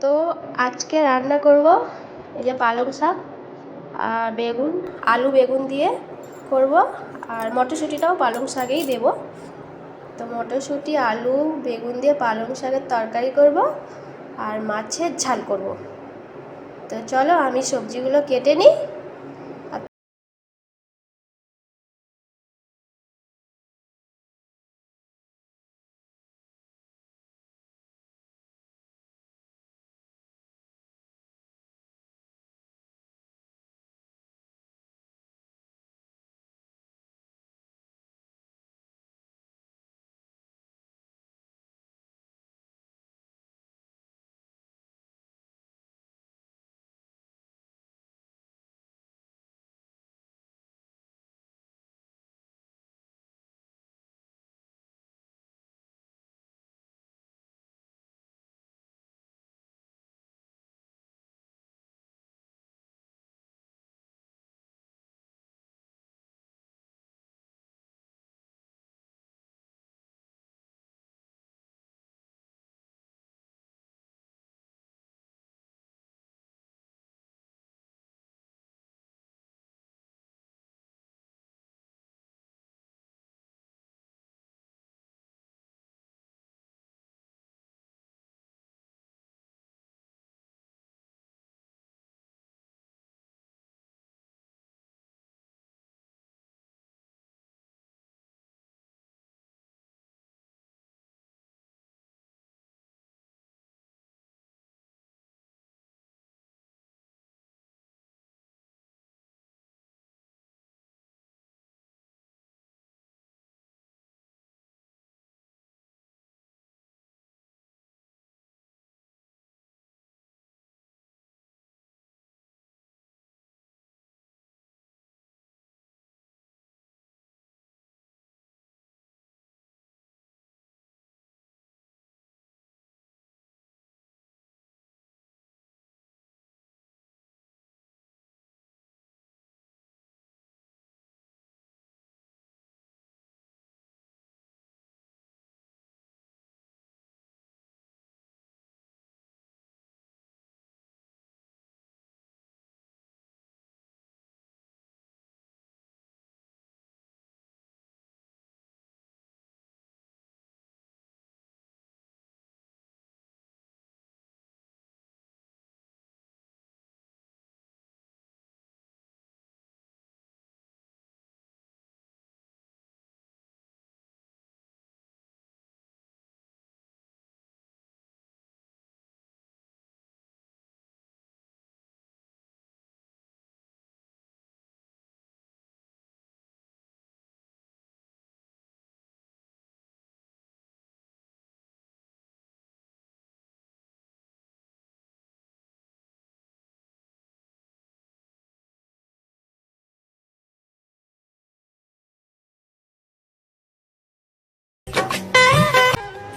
তো আজকে রান্না করব এই যে পালং শাক আর বেগুন, আলু বেগুন দিয়ে করব, আর মটরশুঁটিটাও পালং শাকেই দেব। তো মটরশুঁটি আলু বেগুন দিয়ে পালং শাকের তরকারি করব আর মাছের ঝাল করব। তো চলো আমি সবজিগুলো কেটে নিই।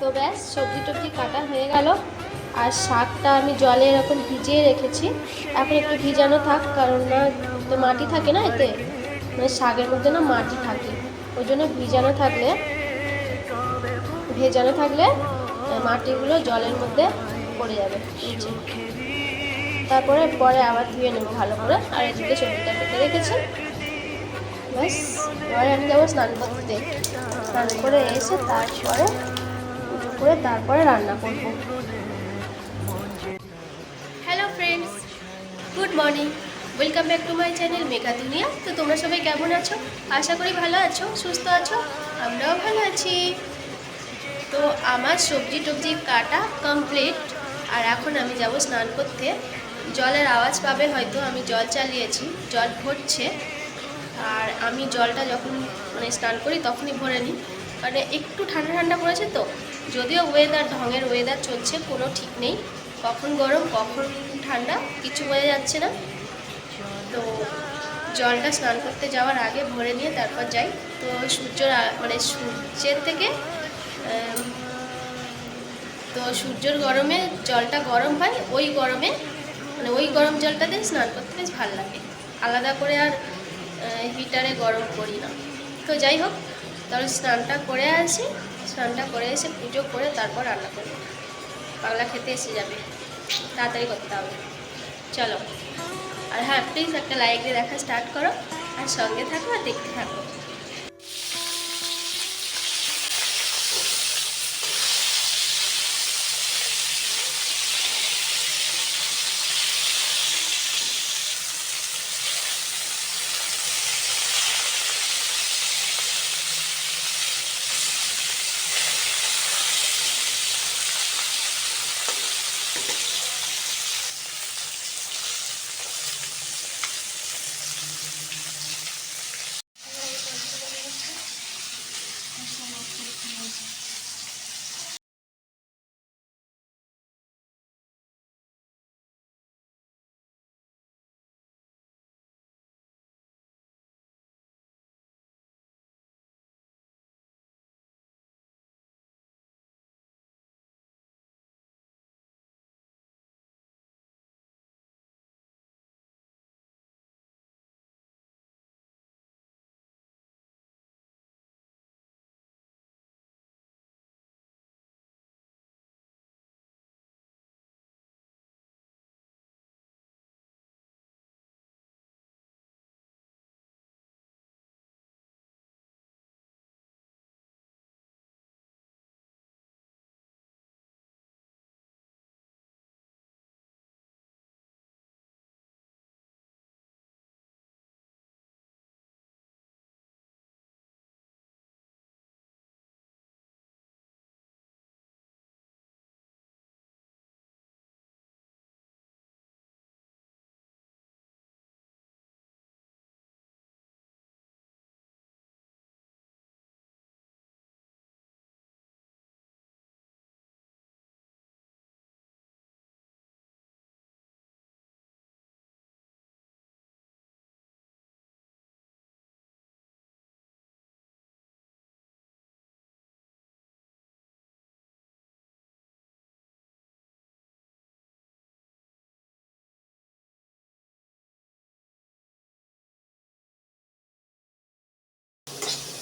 তো ব্যাস সবজি টবজি কাটা হয়ে গেল, আর শাকটা আমি জলে এরকম ভিজিয়ে রেখেছি। এখন একটু ভিজানো থাক, কারণ না তো মাটি থাকে না এতে, মানে শাকের মধ্যে না মাটি থাকে, ওই জন্য ভেজানো থাকলে মাটিগুলো জলের মধ্যে পড়ে যাবে নিচে। তারপরে পরে আবার ধুয়ে নেবো ভালো করে। আর এদিকে সবজিটা কেটে রেখেছি। ব্যাস এবারে আমি যাবো স্নান করতে। স্নান করে এসে তারপরে পুজো করে তারপরে রান্না করব। Hello friends, good morning, welcome back to my channel Megha দুনিয়া। তো তোমরা সবাই কেমন আছো? আশা করি ভালো আছো, সুস্থ আছো। আমরাও ভালো আছি। তো আমার সবজি টবজি কাটা কমপ্লিট, আর এখন আমি যাব স্নান করতে। জলের আওয়াজ পাবে হয়তো, আমি জল চালিয়েছি, জল ভরছে। আর আমি জলটা যখন মানে স্নান করি তখনই ভরে নিই, মানে একটু ঠান্ডা ঠান্ডা পড়েছে তো। যদিও ঢঙের ওয়েদার চলছে, কোনো ঠিক নেই, কখন গরম কখন ঠান্ডা কিছু বোঝা যাচ্ছে না। তো জলটা স্নান করতে যাওয়ার আগে ভরে নিয়ে তারপর যাই। তো সূর্যের থেকে তো সূর্যের গরমে জলটা গরম হয়, ওই গরমে মানে ওই গরম জলটাতে স্নান করতে বেশ ভালো লাগে। আলাদা করে আর হিটারে গরম করি না। তো যাই হোক, তাহলে স্নানটা করে আসি, স্নানটা করে এসে পুজো করে তারপর রান্না করব। পাগলা খেতে এসে যাবে। তাড়াতাড়ি করতে হবে। চলো, আর হ্যাঁ প্লিজ একটা লাইক দিয়ে দেখা স্টার্ট করো, আর সঙ্গে থাকো আর দেখতে থাকো।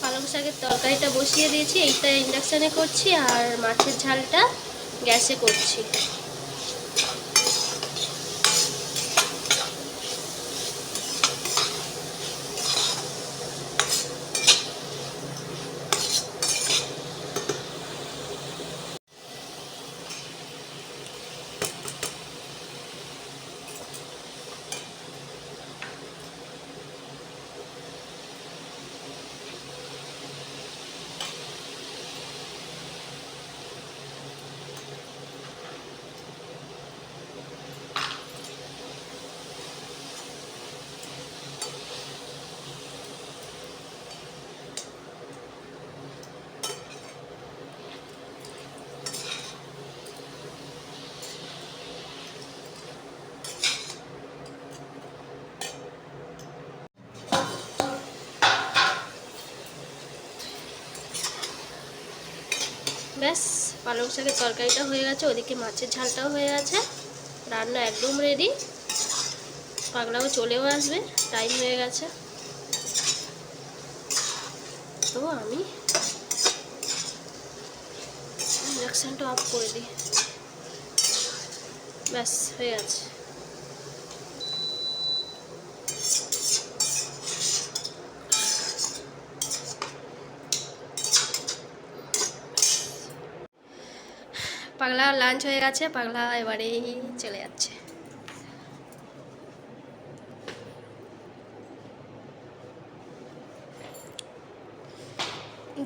পালং শাকের তরকারিটা বসিয়ে দিয়েছি, এইটা ইন্ডাকশানে করছি, আর মাছের ঝালটা গ্যাসে করছি। ব্যাস, পালং শাকের তরকারিটা হয়ে গেছে, ওদিকে মাছের ঝালটাও হয়ে গেছে, রান্না একদম রেডি। পাগলাও চলেও আসবে, টাইম হয়ে গেছে। তো আমি ইন্ডাকশানটা অফ করে দিই। ব্যাস হয়ে গেছে। পাগলা লাঞ্চ হয়ে গেছে, পাগলা এবারেই চলে যাচ্ছে।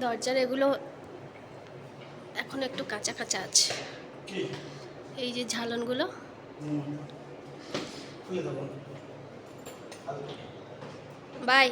দরজার এগুলো এখন একটু কাঁচা কাঁচা আছে, এই যে ঝালনগুলো। বাই।